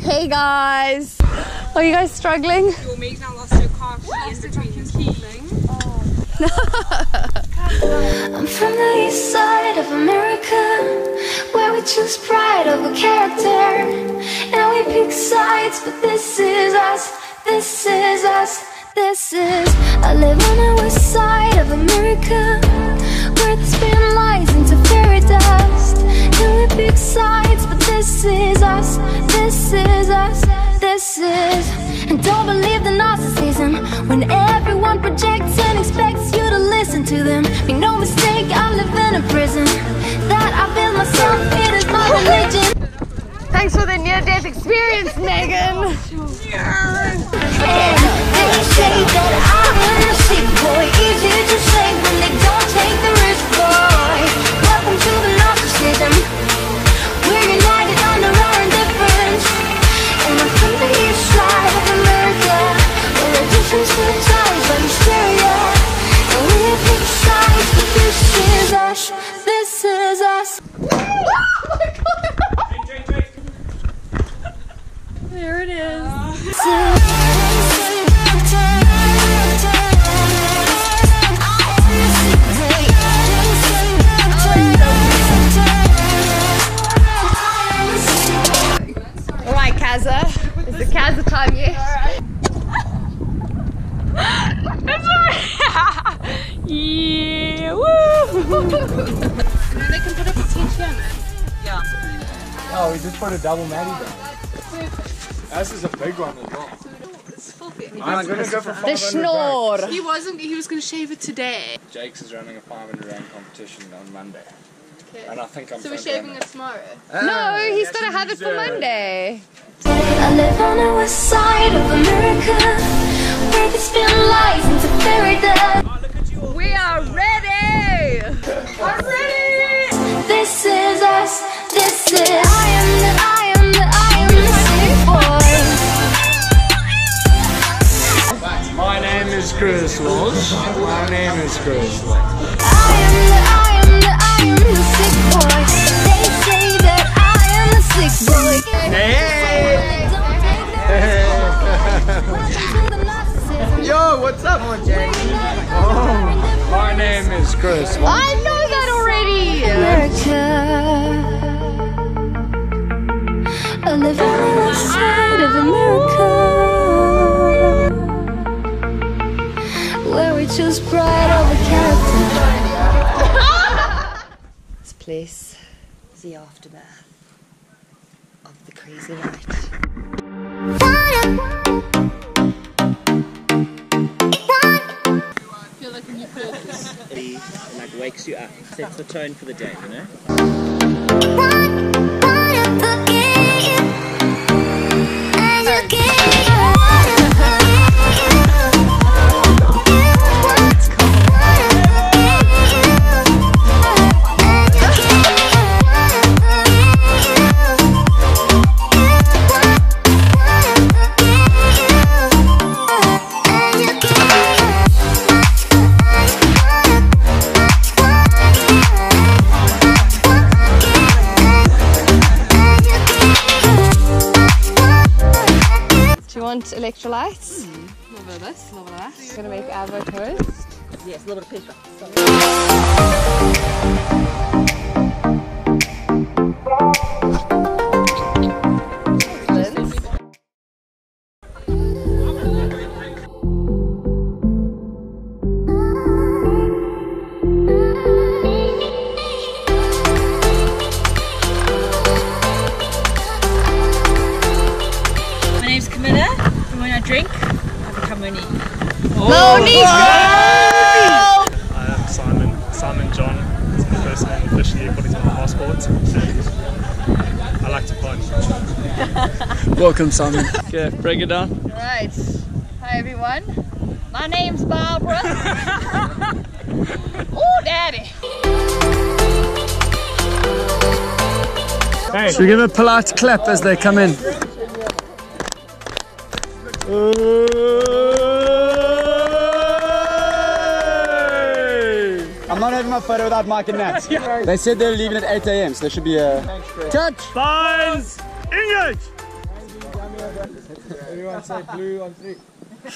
Hey guys! Are you guys struggling? Your mate now lost your car key in between his teeth. I'm from the east side of America, where we choose pride over character, and we pick sides, but this is us, this is us, this is. I live on the west side of America, where they spin lies into fairy dust, and we pick sides, but this is us, this is us, this is. And don't believe the narcissism when everyone projects and expects you to listen to them. Make no mistake, I live in a prison that I build myself, it is my religion. Thanks for the near-death experience, Megan. They say that I'm a sick boy, easy to say when they don't take the risk, boy. Welcome to the narcissism. We're united under our indifference, and I'm from the east side of America, where the distance to the times by hysteria, and we have picked sides, but this is us, this is us. There it is. Alright, Kaza. Is the Kaza time yet? Yeah, woo! And then they can put up a tent here, man. Yeah. Oh, we just put a double matty down. This is a big one as well. It's filthy. I'm gonna go for 500 The snore. He was going to shave it today. Jake's is running a 500 rand competition on Monday. Okay. And I think I'm So we're shaving it tomorrow. No, he's gonna have it for Monday. I live on the west side of America, where they spin lies into fairy dust. We are ready! I'm ready! This is us, this is. I am the sick boy. My name is Chris Walsh. My name is Chris Walsh. I am the sick boy. They say that I am the sick boy. Yo, what's up, Jake? Oh, my name is Chris Walsh. I know that already! America, I live on the west side of America, where we choose pride over character. This place is the aftermath of the crazy night. I feel like when you put It like wakes you up, sets the tone for the day, you know? Electrolytes. a little bit of this, a little bit of that. We're gonna make avo toast. Yes, a little bit of pepper. Drink, I become Monique. Monique! I am Simon John. It's my first name officially according to my passport. I like to party. Welcome, Simon. Okay, break it down. Right. Hi everyone. My name's Barbara. Oh, Daddy. Hey. Should we give a polite clap as they come in? I'm not having my photo without Mike and Nat. They said they're leaving at 8 AM, so there should be a... Touch! Signs! Engage! Everyone say blue on 3. It's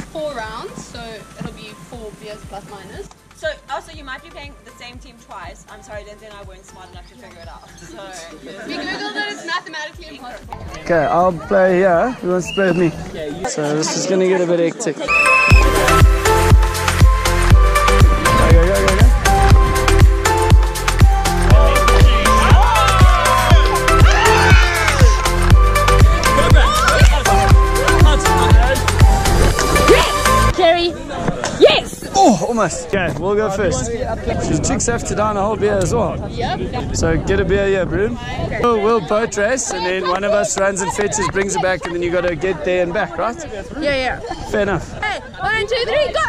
4 rounds, so it'll be 4 beers plus minus. So, also you might be playing the same team twice. I'm sorry, Lindsay and I weren't smart enough to figure it out. So We googled that it's mathematically impossible. Okay, I'll play here. Who wants to play with me? So this is gonna get a bit hectic. Go, go, go, go, go. Jerry, yes! Oh, almost. Okay, we'll go first. Because chicks have to down a whole beer as well. Yep. So get a beer here, Bruno. We'll boat race, and then one of us runs and fetches, brings it back, and then you got to get there and back, right? Yeah. Fair enough. Hey, 1, 2, 3, go!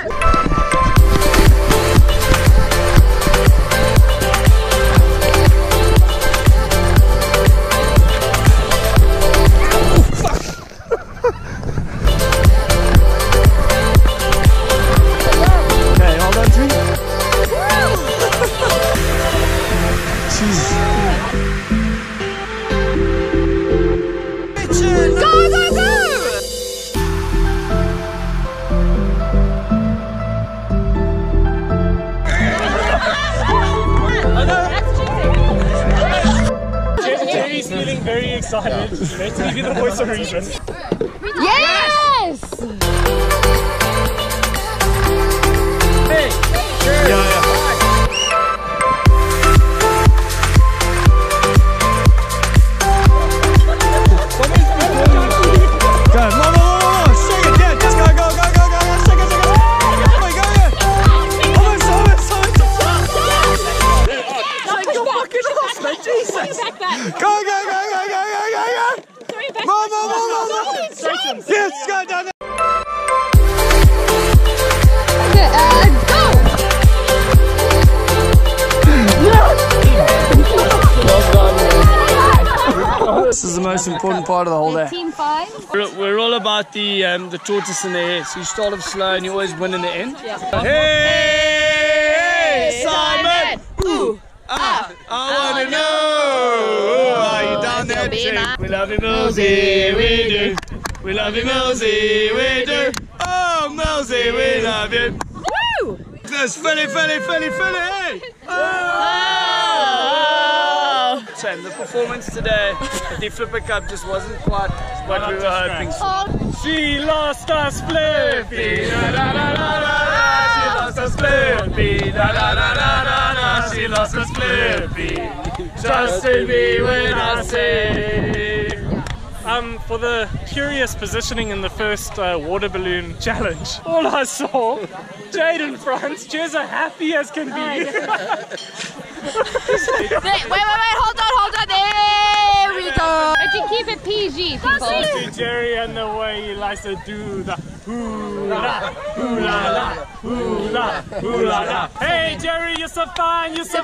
Jerry's feeling very excited. Let's give you the voice of reason. Yes! Hey! Yeah. Yes, go down there. This is the most important part of the whole day. Team 5. We're all about the tortoise and the hare. So you start off slow and you always win in the end. Yeah. Hey, Simon! Ooh, I wanna know. Are you down there? We love you, Mosey, we do. We love you, Mosey, we do. Oh, Mosey, we love you. Woo! There's Philly, hey! Sam, the performance today at the Flipper Cup just wasn't quite what we were hoping. She lost us Flippy, da da da da da. She lost us Flippy, da da da da da. She lost us Flippy. Trust in me when I say. For the curious positioning in the first water balloon challenge, all I saw, Jade in front, she's as happy as can be. wait, hold on, there we go. But you keep it PG, people. See Jerry and the way he likes to do the hoo-la, hoo-la-la, hoo-la, hoo-la-la. Hey Jerry, you're so fine, you blow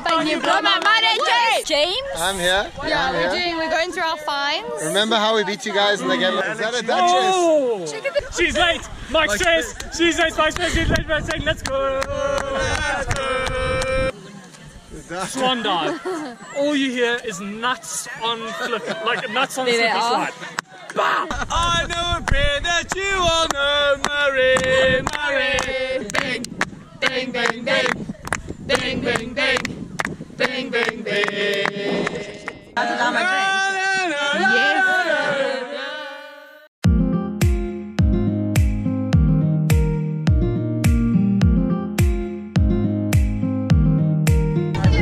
my money, Jerry! James? I'm here. Yeah, we're going through our fines. Remember how we beat you guys in the game? Is that a Duchess? Oh, she's late. Mike says she's late. Mike says she's late. But saying let's go. Swan dive. All you hear is nuts on flip, like nuts on slippery slide. Bah! I know a prayer that you all know, Marie. Bang, bang, bang, bang, bang, bang, bang, bang, bang, bang.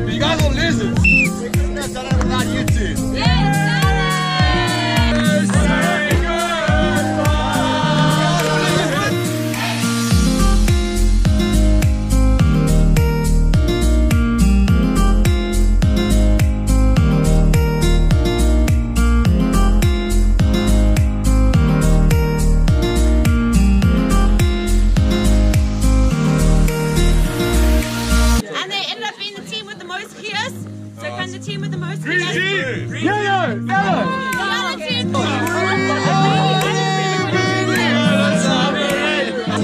You guys are losers. We couldn't have done it without you two.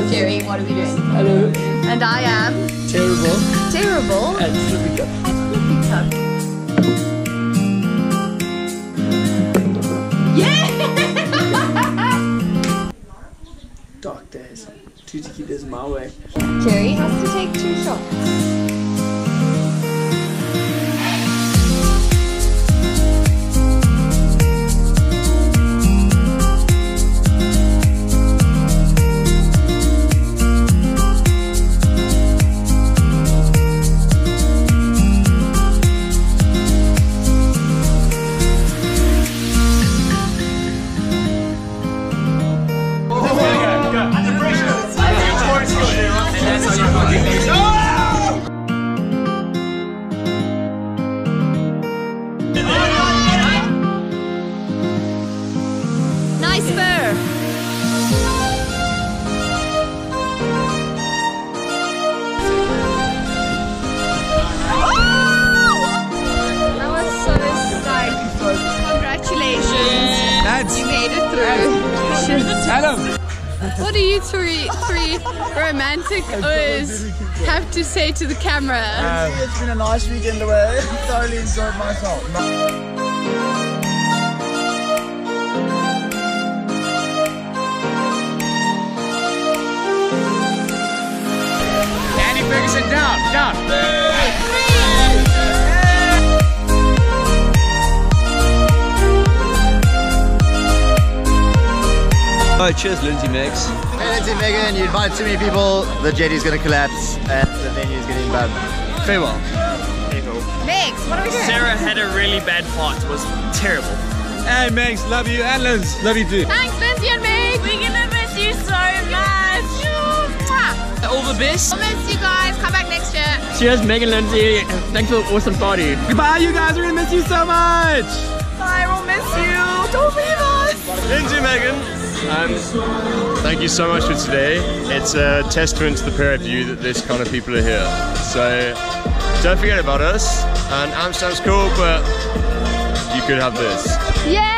Jerry, what are we doing? Hello. And I am Terrible. terrible At Flippy Cup. at Flippy Cup. dark days. 2 tequilas my way. Jerry has to take 2 shots. Nice fur. That was so psyched. Congratulations. You made it through. What do you three romantic O's have to say to the camera? It's been a nice weekend away. Thoroughly enjoyed myself. Andy Ferguson, down. Oh, cheers, Lindsay Megs. Hey, Lindsay Megan, you invite too many people, the jetty's gonna collapse and the venue's getting bad. Farewell. Megs, what are we doing? Sarah had a really bad fart. It was terrible. Hey, Megs, love you. And Liz, love you too. Thanks, Lindsay and Meg. We're gonna miss you so much. All the best. We'll miss you guys. Come back next year. Cheers, Megan, Lindsay. Thanks for the awesome party. Goodbye, you guys. We're gonna miss you so much. I will miss you. Don't leave us. Lindsay, Megan. Thank you so much for today. It's a testament to the pair of you that this kind of people are here. So don't forget about us. And Amsterdam's cool, but you could have this. Yeah.